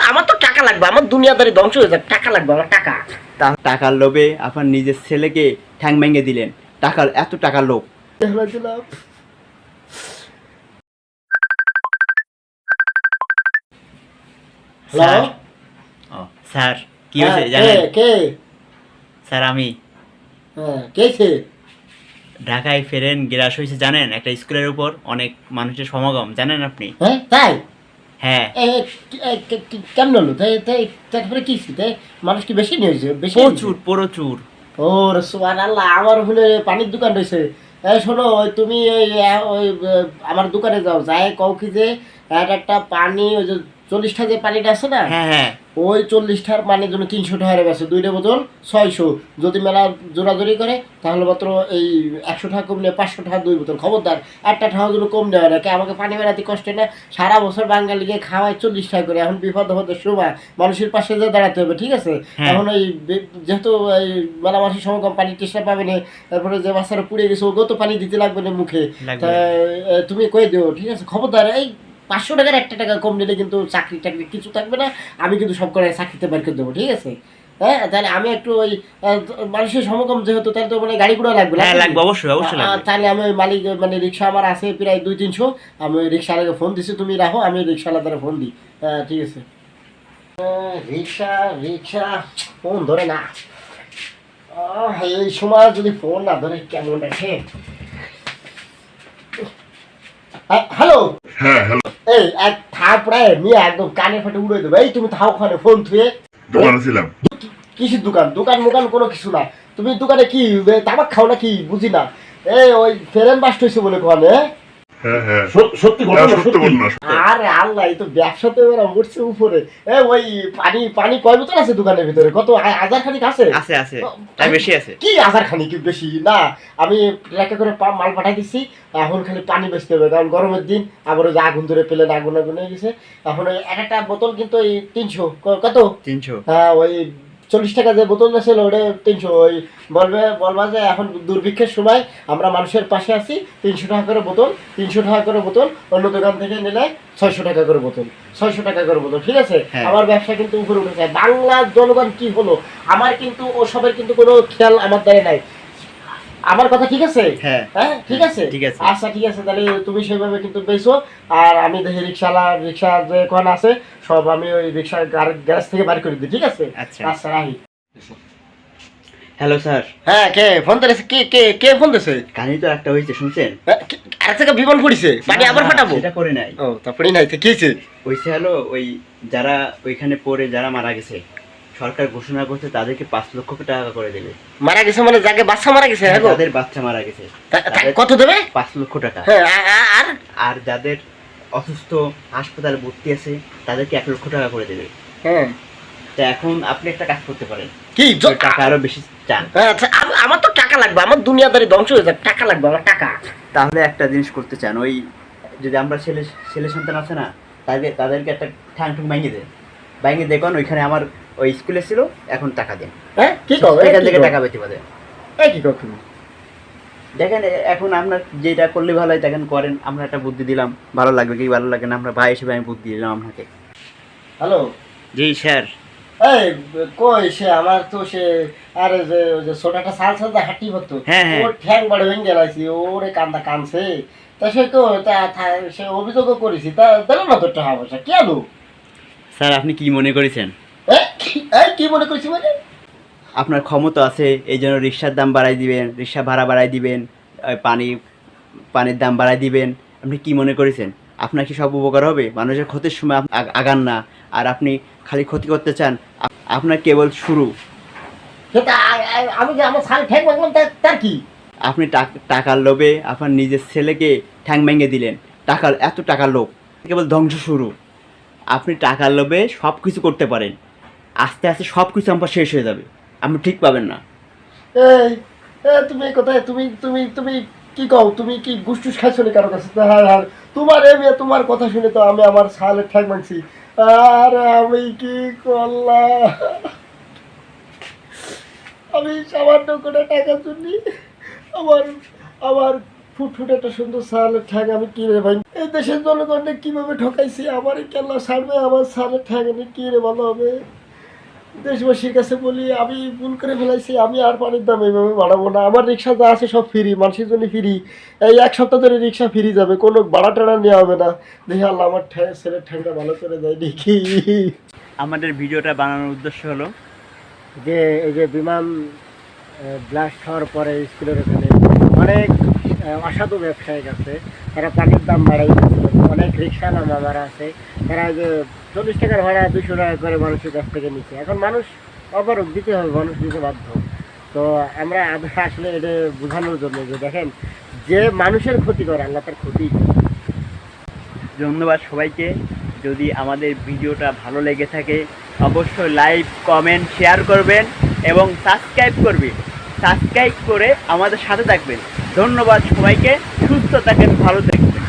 আমার তো টাকা লাগবে, আমার দুনিয়াদারি ধ্বংস হয়ে যাক, টাকা লাগবে আমার টাকা। টাকার লোভে আপনার নিজের ছেলেকে ঠ্যাং ভেঙে দিলেন, টাকার এত টাকার লোভ। স্যার, ও স্যার কি হয়েছে জানেন? কে স্যার আমি কে ঢাকায় ফেরেন গ্রাস হয়েছে জানেন, একটা স্কুলের উপর অনেক মানুষের সমাগম জানেন আপনি? হ্যাঁ তাই? হ্যাঁ কেমন হলো তাই? তারপরে কি তাই? মানুষ কি বেশি নিয়েছে? বেশি প্রচুর প্রচুর। ও সুবহানাল্লাহ, আমার হলে পানির দোকান রয়েছে। এই শোনো, তুমি ওই আমার দোকানে যাও, যাই কও কি যে একটা পানি, ওই যে 40টা যে পানিটা আছে না, হ্যাঁ হ্যাঁ ওই 40টার পানির জন্য 300 টাকা বেছে, 2টা বোতল 600। যদি মেলা জোরাজোরি করে তাহলে মাত্র এই 100 টাকা কমলে 500 টাকা 2 বোতল। খবরদার, একটা টাকা যদি কম দেওয়া না, আমাকে পানি বেড়াতে কষ্ট না। সারা বছর বাঙালিকে খাওয়ায় 40 টাকা করে, এখন বিপদ হদের সময় মানুষের পাশে যে দাঁড়াতে হবে, ঠিক আছে? এখন এই যেহেতু এই মেলা মাসের সময় কম পানির চেষ্টা পাবে না, তারপরে যে বাচ্চারা পুড়ে গেছে ওগো তো পানি দিতে লাগবে না মুখে, তা তুমি কয়ে দিও, ঠিক আছে? খবরদার, এই 500 টাকার একটা টাকা কম নিলে কিন্তু চাকরি টাকরি কিছু থাকবে না, আমি কিন্তু সব করে চাকরিতে বের করে দেবো, ঠিক আছে? হ্যাঁ, তাহলে আমি একটু ওই মানুষের সমাগম যেহেতু, তাহলে তো মানে গাড়ি ঘোড়া লাগবে, লাগবে অবশ্যই অবশ্যই লাগবে। তাহলে আমি ওই মালিক, মানে রিক্সা আমার আছে প্রায় 200-300, আমি ওই রিক্সাওয়ালাকে ফোন দিছি, তুমি রাখো, আমি রিক্সাওয়ালাদের ফোন দিই। ঠিক আছে। রিক্সা রিক্সা ফোন ধরে না, এই সময় যদি ফোন না ধরে কেমন দেখে। হ্যালো, হ্যাঁ হ্যালো, এই এক থাপড়ে নিয়ে একদম কানে ফাটে উড়ে দেবে। এই তুমি থাও ওখানে, ফোন থুয়ে দোকানে ছিলাম। কিসের দোকান? দোকান মোকান কোনো কিছু না। তুমি দোকানে কি তামাক খাও নাকি বুঝি না। এই ওই ফেরেন বাস্ট হয়েছে বলে কোয়ানে। হ্যাঁ হ্যাঁ সত্যি ঘটনা, সত্যি ঘটনা। আরে আল্লাহ, এই তো ব্যবসাতে ওরা উঠছে উপরে। ওই পানি পানি কয় বোতল আছে দোকানের ভিতরে? কত, 1000 খানিক আছে? আছে আছে, তাই বেশি আছে। কি 1000 খানিক বেশি না? আমি ট্রাকে করে মাল পাঠাই দিচ্ছি, এখন খালি পানি বেচতে হবে, কারণ গরমের দিন, আবার ওই যে আগুন ধরে পেলেন, আগুন আগুন হয়ে গেছে। এখন ওই একটা বোতল কিন্তু ওই 300, কত 300। হ্যাঁ, ওই 40 টাকা যে বোতল ছিল ওটা 300। ওই বলবা যে এখন দুর্ভিক্ষের সময় আমরা মানুষের পাশে আছি, 300 টাকা করে বোতল, 300 টাকা করে বোতল, অন্য দোকান থেকে নিলে 600 টাকা করে বোতল, 600 টাকা করে বোতল, ঠিক আছে? আমার ব্যবসা কিন্তু উপরে উঠেছে। বাংলার জনগণ কি হলো, আমার কিন্তু ওসবের কিন্তু কোনো খেয়াল আমার দ্বারা নাই। আমার কথা ঠিক আছে? হ্যাঁ হ্যাঁ ঠিক আছে, ঠিক আছে। আচ্ছা ঠিক আছে, তাহলে তুমি সেভাবে কিন্তু বেচো। আর আমি দেখি রিক্সা যে কোন আছে সব আমি ওই রিক্সা গ্যারেজ থেকে বাড়ি করে দিই, ঠিক আছে? আচ্ছা আচ্ছা, রাখি। Hello sir. হ্যাঁ, কে ফোন দিয়েছে? কে ফোন দিয়েছে? কাহিনী তো একটা হয়েছে শুনছেন? আরেকটা বিমান পড়িছে, পানি আবার ফাটাবো? সেটা করে নাই। ও, তারপরে নাই তো কি হয়েছে? হয়েছে হলো ওই যারা ওইখানে পড়ে যারা মারা গেছে, সরকার ঘোষণা করছে তাদেরকে 5 লক্ষ টাকা করে দেবে। মারা গেছে মানে যাকে বাচ্চা মারা গেছে? হ্যাঁ, যাদের বাচ্চা মারা গেছে কত দেবে? 5 লক্ষ টাকা। হ্যাঁ, আর যাদের অসুস্থ হাসপাতালে ভর্তি আছে তাদেরকে 1 লক্ষ টাকা করে দেবে। হ্যাঁ, তো এখন আপনি একটা কাজ করতে পারেন, কি টাকা আরো বেশি চান? আচ্ছা, আমার তো টাকা লাগবে, আমার দুনিয়াদারি ধ্বংস হয়ে যাক, টাকা লাগবে আমার টাকা। তাহলে একটা জিনিস করতে চান, ওই যদি আমরা ছেলে সন্তান আছে না, তাদেরকে একটা ঠ্যাং ঠুং ভেঙে দেখুন, ওইখানে আমার ওই স্কুলে ছিল, এখন টাকা দেন। হ্যাঁ, কি করবে? এখান থেকে টাকা পেতে পারে। কি করবে? দেখেন এখন আপনার যেটা করলে ভালো হয় দেখেন করেন, আমরা একটা বুদ্ধি দিলাম, ভালো লাগবে কি ভালো লাগে না, আমরা ভাই হিসেবে আমি বুদ্ধি দিলাম আপনাকে। হ্যালো, জি স্যার। এই কই সে আমার তো সে, আরে যে ওই যে ছোটটা সাল হাঁটি করতো, হ্যাঁ, হ্যাঁ। ওর ঠ্যাং বড় ভেঙে গেলাইছি, ওরে কান্দা কানছে। তা সে তো সে অভিযোগও করেছি, তা দিল না তোর টাকা পয়সা, কি আলু? স্যার আপনি কি মনে করেছেন? কি মনে করছি মানে? আপনার ক্ষমতা আছে এই জন্য রিক্সার দাম বাড়াই দিবেন, রিক্সা ভাড়া বাড়াই দিবেন, পানির দাম বাড়াই দিবেন। আপনি কি মনে করেছেন আপনার কি সব উপকার হবে? মানুষের ক্ষতির সময় আগান না, আর আপনি খালি ক্ষতি করতে চান। আপনার কেবল শুরু। আমি যে আমার সাল ঠ্যাং ভাঙলাম, তার কি? আপনি টাকার লোভে আপনার নিজের ছেলেকে ঠ্যাং ভেঙে দিলেন, এত টাকার লোভ কেবল ধ্বংস শুরু। আপনি টাকার লোভে সব কিছু করতে পারেন, আস্তে আস্তে সব কিছু আমার শেষ হয়ে যাবে, আপনি ঠিক পাবেন না। তুমি কোথায়, তুমি তুমি তুমি কি কও? তুমি কি গুসটুস খাইছো নি কারো কাছে? তোমার তোমার কথা শুনে তো আমি আমার সালের ঠ্যাং ভাঙছি। আর আমি কি করলাম? আমি সামান্য করে টাকা শুনি, আমার আমার ফুটফুটে একটা সুন্দর সালের ঠ্যাং আমি কিনে ভাই এই দেশের জনগণকে কিভাবে ঠকাইছি আমারই কেল্লা ছাড়বে আমার সালের ঠ্যাং আমি কিনে ভালো হবে দেশবাসীর কাছে বলি আমি ভুল করে ফেলাইছি আমি আর পানির দাম এইভাবে বাড়াবো না আমার রিক্সা যা আছে সব ফ্রি মানুষের জন্য ফ্রি এই এক সপ্তাহ ধরে রিক্সা ফ্রি যাবে কোনো ভাড়া টাড়া নেওয়া হবে না দেখি আল্লাহ আমার ছেলের ঠ্যাংটা ভালো করে দেয় দেখি আমাদের ভিডিওটা বানানোর উদ্দেশ্য হলো যে এই যে বিমান ব্লাস্ট হওয়ার পরে স্কুলের ওখানে অনেক অসাধু ব্যবসায়িক আছে তারা পানির দাম বাড়াই দিচ্ছে অনেক রিক্সা মামারা আছে তারা যে 40 টাকার ভাড়া 200 টাকা করে মানুষের কাছ থেকে নিচ্ছে এখন মানুষ অবরোধ দিতে হবে মানুষ দিতে বাধ্য তো আমরা আসলে এটা বোঝানোর জন্য যে দেখেন যে মানুষের ক্ষতি করে আল্লাহ তার ক্ষতি ধন্যবাদ সবাইকে। যদি আমাদের ভিডিওটা ভালো লেগে থাকে অবশ্যই লাইক কমেন্ট শেয়ার করবেন এবং সাবস্ক্রাইব করবেন। সাবস্ক্রাইব করে আমাদের সাথে থাকবেন। ধন্যবাদ সবাইকে। সুস্থ থাকেন, ভালো থাকবেন।